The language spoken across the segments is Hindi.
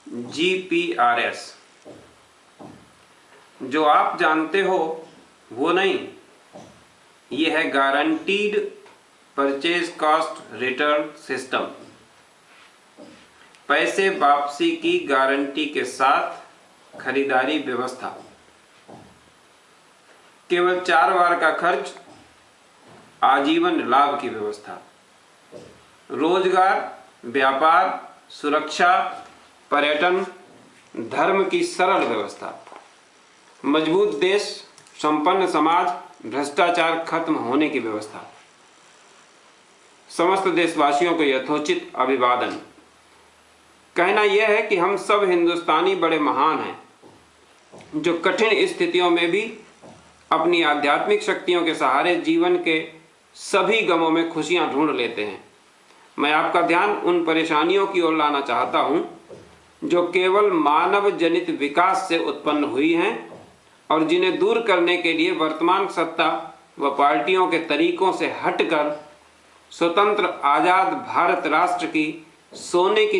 GPRS। जो आप जानते हो वो नहीं, ये है guaranteed purchase cost return system. पैसे वापसी की गारंटी के साथ खरीदारी व्यवस्था। केवल 4 बार का खर्च, आजीवन लाभ की व्यवस्था। रोजगार, व्यापार, सुरक्षा, पर्यटन, धर्म की सरल व्यवस्था। मजबूत देश, संपन्न समाज, भ्रष्टाचार खत्म होने की व्यवस्था। समस्त देशवासियों को यथोचित अभिवादन। कहना यह है कि हम सब हिंदुस्तानी बड़े महान हैं, जो कठिन स्थितियों में भी अपनी आध्यात्मिक शक्तियों के सहारे जीवन के सभी गमों में खुशियां ढूंढ लेते हैं। मैं आपका ध्यान उन परेशानियों की ओर लाना चाहता हूं जो केवल मानव जनित विकास से उत्पन्न हुई हैं और जिन्हें दूर करने के लिए वर्तमान सत्ता व पार्टियों के तरीकों से हटकर स्वतंत्र आजाद भारत राष्ट्र की सोने की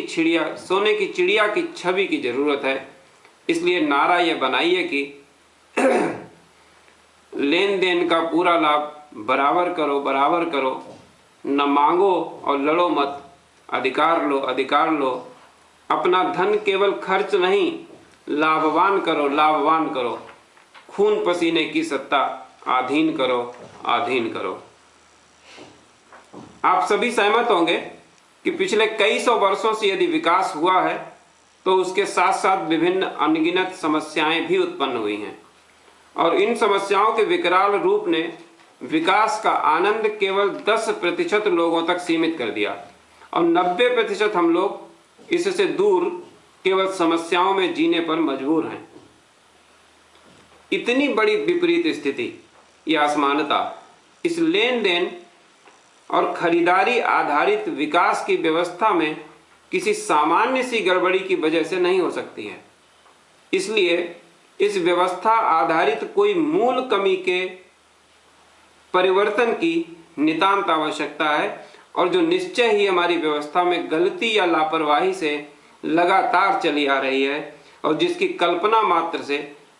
चिड़िया की छवि की जरूरत है। इसलिए नारा यह बनाइए कि लेन देन का पूरा लाभ बराबर करो, बराबर करो, न मांगो और लड़ो मत, अधिकार लो, अधिकार लो। अपना धन केवल खर्च नहीं, लाभवान करो, लाभवान करो। खून पसीने की सत्ता आधीन करो, आधीन करो। आप सभी सहमत होंगे कि पिछले कई सौ वर्षों से यदि विकास हुआ है तो उसके साथ साथ विभिन्न अनगिनत समस्याएं भी उत्पन्न हुई हैं और इन समस्याओं के विकराल रूप ने विकास का आनंद केवल 10% लोगों तक सीमित कर दिया और 90% हम लोग इससे दूर केवल समस्याओं में जीने पर मजबूर हैं। इतनी बड़ी विपरीत स्थिति या असमानता इस लेन देन और खरीदारी आधारित विकास की व्यवस्था में किसी सामान्य सी गड़बड़ी की वजह से नहीं हो सकती है। इसलिए इस व्यवस्था आधारित कोई मूल कमी के परिवर्तन की नितांत आवश्यकता है और जो निश्चय ही हमारी व्यवस्था में गलती या लापरवाही से लगातार चली आ रही है और जिसकी कल्पना मात्र से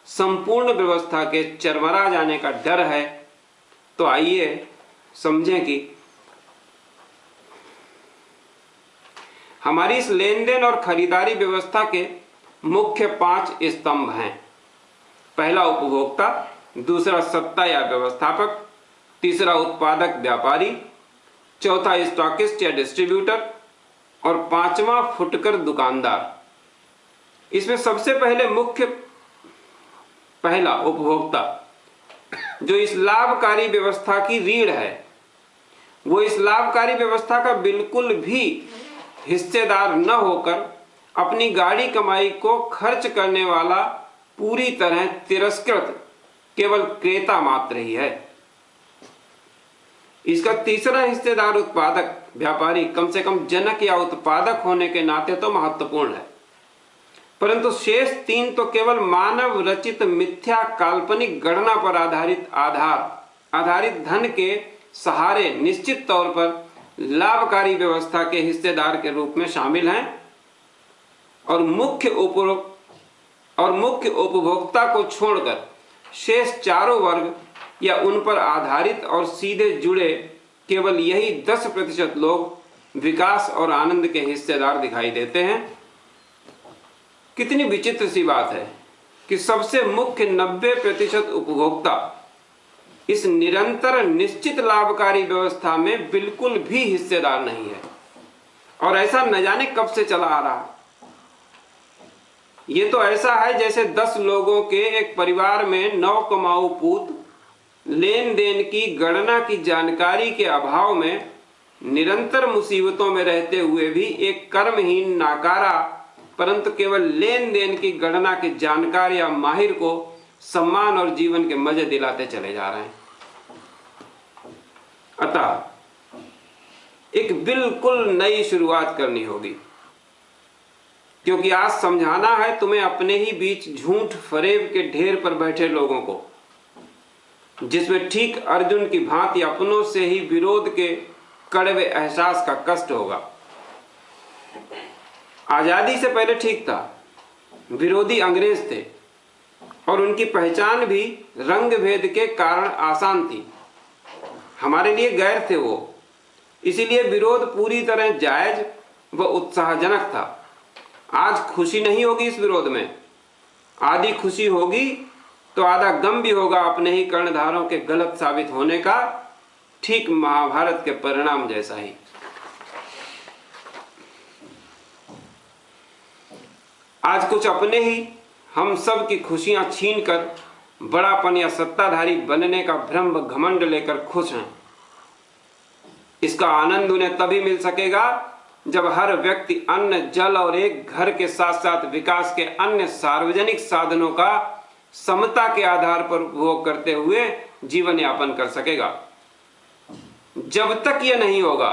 संपूर्ण व्यवस्था के चरमरा जाने का डर है। तो आइए समझें कि हमारी इस लेन देन और खरीदारी व्यवस्था के मुख्य 5 स्तंभ हैं। पहला उपभोक्ता, दूसरा सत्ता या व्यवस्थापक, तीसरा उत्पादक व्यापारी, चौथा स्टॉकिस्ट या डिस्ट्रीब्यूटर और पांचवा फुटकर दुकानदार। इसमें सबसे पहला उपभोक्ता, जो इस लाभकारी व्यवस्था की रीढ़ है, वो इस लाभकारी व्यवस्था का बिल्कुल भी हिस्सेदार न होकर अपनी गाड़ी कमाई को खर्च करने वाला पूरी तरह तिरस्कृत केवल क्रेता मात्र ही है। इसका तीसरा हिस्सेदार उत्पादक व्यापारी कम से कम जनक या उत्पादक होने के नाते तो महत्वपूर्ण है, परंतु शेष 3 तो केवल मानव रचित मिथ्या काल्पनिक गणना पर आधारित धन के सहारे निश्चित तौर पर लाभकारी व्यवस्था के हिस्सेदार के रूप में शामिल हैं और मुख्य उपभोक्ता को छोड़कर शेष चारों वर्ग या उन पर आधारित और सीधे जुड़े केवल यही 10% लोग विकास और आनंद के हिस्सेदार दिखाई देते हैं। कितनी विचित्र सी बात है कि सबसे मुख्य 90% उपभोक्ता इस निरंतर निश्चित लाभकारी व्यवस्था में बिल्कुल भी हिस्सेदार नहीं है और ऐसा न जाने कब से चला आ रहा। ये तो ऐसा है जैसे 10 लोगों के एक परिवार में 9 कमाऊ पूत लेन देन की गणना की जानकारी के अभाव में निरंतर मुसीबतों में रहते हुए भी एक कर्महीन नाकारा परंतु केवल लेन देन की गणना के जानकार या माहिर को सम्मान और जीवन के मजे दिलाते चले जा रहे हैं। अतः एक बिल्कुल नई शुरुआत करनी होगी, क्योंकि आज समझाना है तुम्हें अपने ही बीच झूठ फरेब के ढेर पर बैठे लोगों को, जिसमें ठीक अर्जुन की भांति अपनों से ही विरोध के कड़वे एहसास का कष्ट होगा। आजादी से पहले ठीक था, विरोधी अंग्रेज थे और उनकी पहचान भी रंग भेद के कारण आसान थी। हमारे लिए गैर थे वो, इसीलिए विरोध पूरी तरह जायज व उत्साहजनक था। आज खुशी नहीं होगी इस विरोध में, आधी खुशी होगी तो आधा गम भी होगा अपने ही कर्णधारों के गलत साबित होने का, ठीक महाभारत के परिणाम जैसा ही। आज कुछ अपने ही हम सब की खुशियां छीनकर बड़ापन या सत्ताधारी बनने का भ्रम व घमंड लेकर खुश हैं। इसका आनंद उन्हें तभी मिल सकेगा जब हर व्यक्ति अन्न, जल और एक घर के साथ साथ विकास के अन्य सार्वजनिक साधनों का समता के आधार पर उपभोग करते हुए जीवन यापन कर सकेगा। जब तक यह नहीं होगा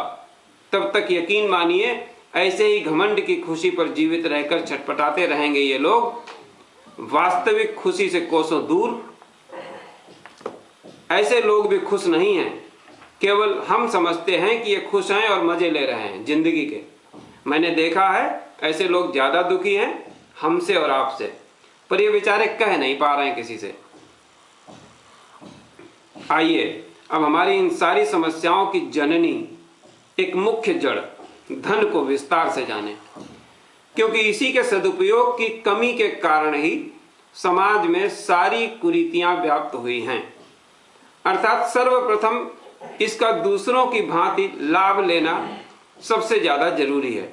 तब तक यकीन मानिए ऐसे ही घमंड की खुशी पर जीवित रहकर छटपटाते रहेंगे ये लोग, वास्तविक खुशी से कोसों दूर। ऐसे लोग भी खुश नहीं हैं, केवल हम समझते हैं कि ये खुश हैं और मजे ले रहे हैं जिंदगी के। मैंने देखा है ऐसे लोग ज्यादा दुखी हैं हमसे और आपसे, पर ये बेचारे कह नहीं पा रहे हैं किसी से। आइए अब हमारी इन सारी समस्याओं की जननी, एक मुख्य जड़ धन को विस्तार से जाने, क्योंकि इसी के सदुपयोग की कमी के कारण ही समाज में सारी कुरीतियां व्याप्त हुई हैं। अर्थात सर्वप्रथम इसका दूसरों की भांति लाभ लेना सबसे ज्यादा जरूरी है।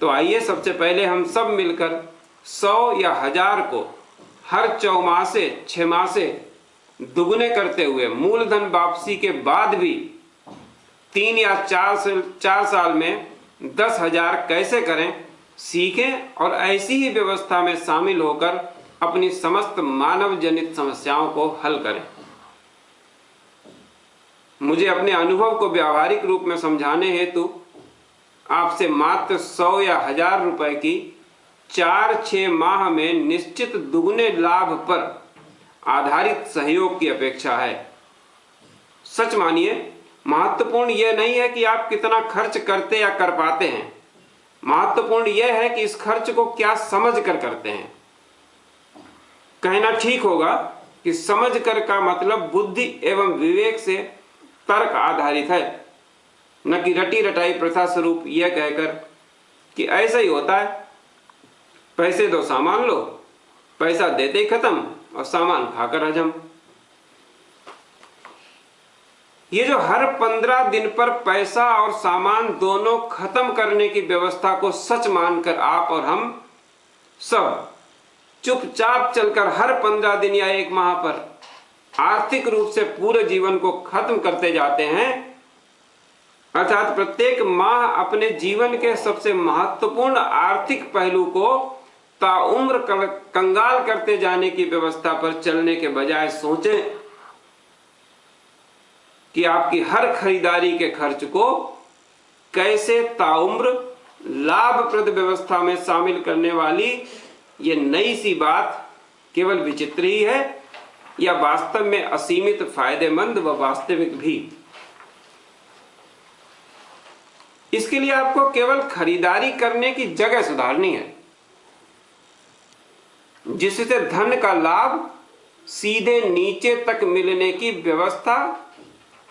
तो आइए सबसे पहले हम सब मिलकर 100 या 1000 को हर चौमासे 6 मासे दुगने करते हुए मूलधन वापसी के बाद भी 3 या 4 साल में 10,000 कैसे करें सीखें और ऐसी ही व्यवस्था में शामिल होकर अपनी समस्त मानव जनित समस्याओं को हल करें। मुझे अपने अनुभव को व्यावहारिक रूप में समझाने हेतु आपसे मात्र 100 या 1000 रुपए की 4-6 माह में निश्चित दुगने लाभ पर आधारित सहयोग की अपेक्षा है। सच मानिए, महत्वपूर्ण यह नहीं है कि आप कितना खर्च करते या कर पाते हैं, महत्वपूर्ण यह है कि इस खर्च को क्या समझ कर करते हैं। कहना ठीक होगा कि समझ कर का मतलब बुद्धि एवं विवेक से तर्क आधारित है, न कि रटी रटाई प्रथा स्वरूप यह कहकर कि ऐसा ही होता है, पैसे दो सामान लो, पैसा देते ही खत्म और सामान खाकर हजम। ये जो हर 15 दिन पर पैसा और सामान दोनों खत्म करने की व्यवस्था को सच मानकर आप और हम सब चुपचाप चलकर हर 15 दिन या 1 माह पर आर्थिक रूप से पूरे जीवन को खत्म करते जाते हैं, अर्थात प्रत्येक माह अपने जीवन के सबसे महत्वपूर्ण आर्थिक पहलू को ताउम्र कंगाल करते जाने की व्यवस्था पर चलने के बजाय सोचें कि आपकी हर खरीदारी के खर्च को कैसे ताउम्र लाभप्रद व्यवस्था में शामिल करने वाली ये नई सी बात केवल विचित्र ही है या वास्तव में असीमित फायदेमंद व वास्तविक भी। इसके लिए आपको केवल खरीदारी करने की जगह सुधारनी है, जिससे धन का लाभ सीधे नीचे तक मिलने की व्यवस्था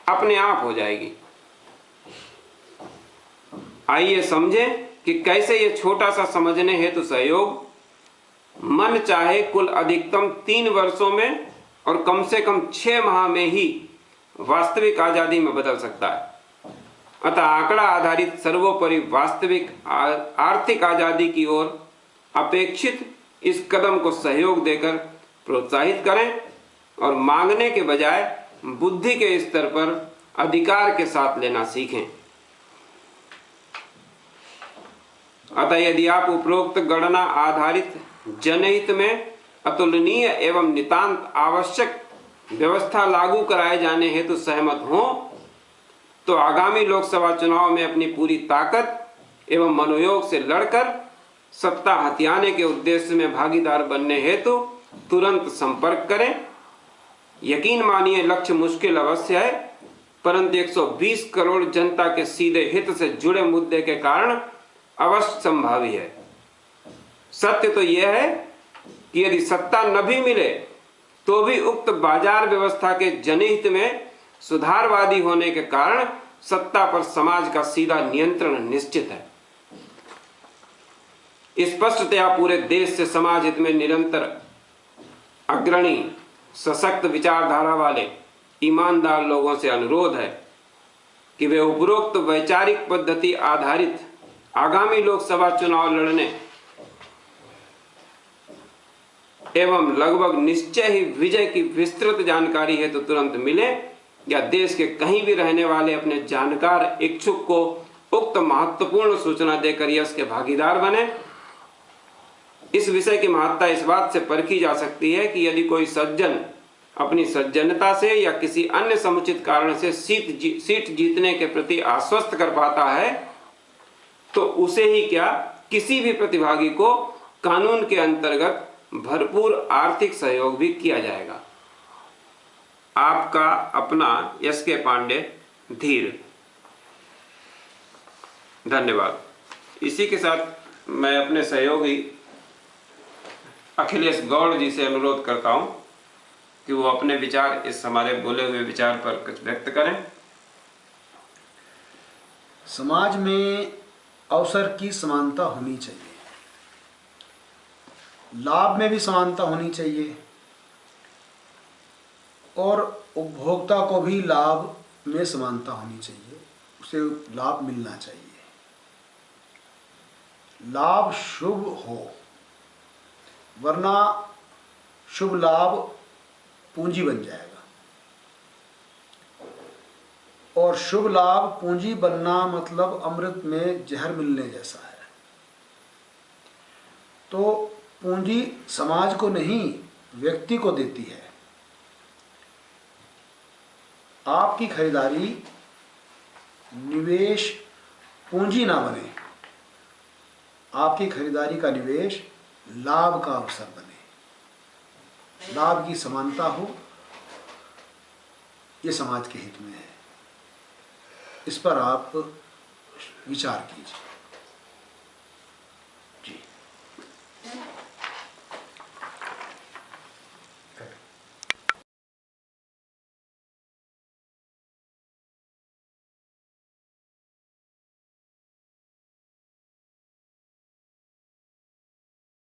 अपने आप हो जाएगी। आइए समझें कि कैसे ये छोटा सा समझने हेतु सहयोग मन चाहे कुल अधिकतम 3 वर्षों में और कम से कम 6 माह में ही वास्तविक आजादी में बदल सकता है। अतः आंकड़ा आधारित सर्वोपरि वास्तविक आर्थिक आजादी की ओर अपेक्षित इस कदम को सहयोग देकर प्रोत्साहित करें और मांगने के बजाय बुद्धि के स्तर पर अधिकार के साथ लेना सीखें। अतः यदि आप उपरोक्त गणना आधारित जनहित में अतुलनीय एवं नितांत आवश्यक व्यवस्था लागू कराए जाने हेतु सहमत हों तो आगामी लोकसभा चुनाव में अपनी पूरी ताकत एवं मनोयोग से लड़कर सत्ता हथियाने के उद्देश्य में भागीदार बनने हेतु तुरंत संपर्क करें। यकीन मानिए लक्ष्य मुश्किल अवश्य है, परंतु 120 करोड़ जनता के सीधे हित से जुड़े मुद्दे के कारण अवश्य संभावी है। सत्य तो यह है कि यदि सत्ता न भी मिले तो भी उक्त बाजार व्यवस्था के जनहित में सुधारवादी होने के कारण सत्ता पर समाज का सीधा नियंत्रण निश्चित है। स्पष्टतया पूरे देश से समाज हित में निरंतर अग्रणी सशक्त विचारधारा वाले ईमानदार लोगों से अनुरोध है कि वे उपरोक्त वैचारिक पद्धति आधारित आगामी लोकसभा चुनाव लड़ने एवं लगभग निश्चय ही विजय की विस्तृत जानकारी है तो तुरंत मिले या देश के कहीं भी रहने वाले अपने जानकार इच्छुक को उक्त महत्वपूर्ण सूचना देकर यश के भागीदार बने। इस विषय की महत्ता इस बात से परखी जा सकती है कि यदि कोई सज्जन अपनी सज्जनता से या किसी अन्य समुचित कारण से सीट जीतने के प्रति आश्वस्त कर पाता है तो उसे ही क्या किसी भी प्रतिभागी को कानून के अंतर्गत भरपूर आर्थिक सहयोग भी किया जाएगा। आपका अपना एस के पांडे, धीर। धन्यवाद। इसी के साथ मैं अपने सहयोगी अखिलेश गौड़ जी से अनुरोध करता हूं कि वो अपने विचार इस हमारे बोले हुए विचार पर कुछ व्यक्त करें। समाज में अवसर की समानता होनी चाहिए, लाभ में भी समानता होनी चाहिए और उपभोक्ता को भी लाभ में समानता होनी चाहिए, उसे लाभ मिलना चाहिए। लाभ शुभ हो, वरना शुभ लाभ पूंजी बन जाएगा और शुभ लाभ पूंजी बनना मतलब अमृत में जहर मिलने जैसा है। तो पूंजी समाज को नहीं व्यक्ति को देती है। आपकी खरीदारी निवेश पूंजी ना बने, आपकी खरीदारी का निवेश लाभ का अवसर बने, लाभ की समानता हो, ये समाज के हित में है। इस पर आप विचार कीजिए।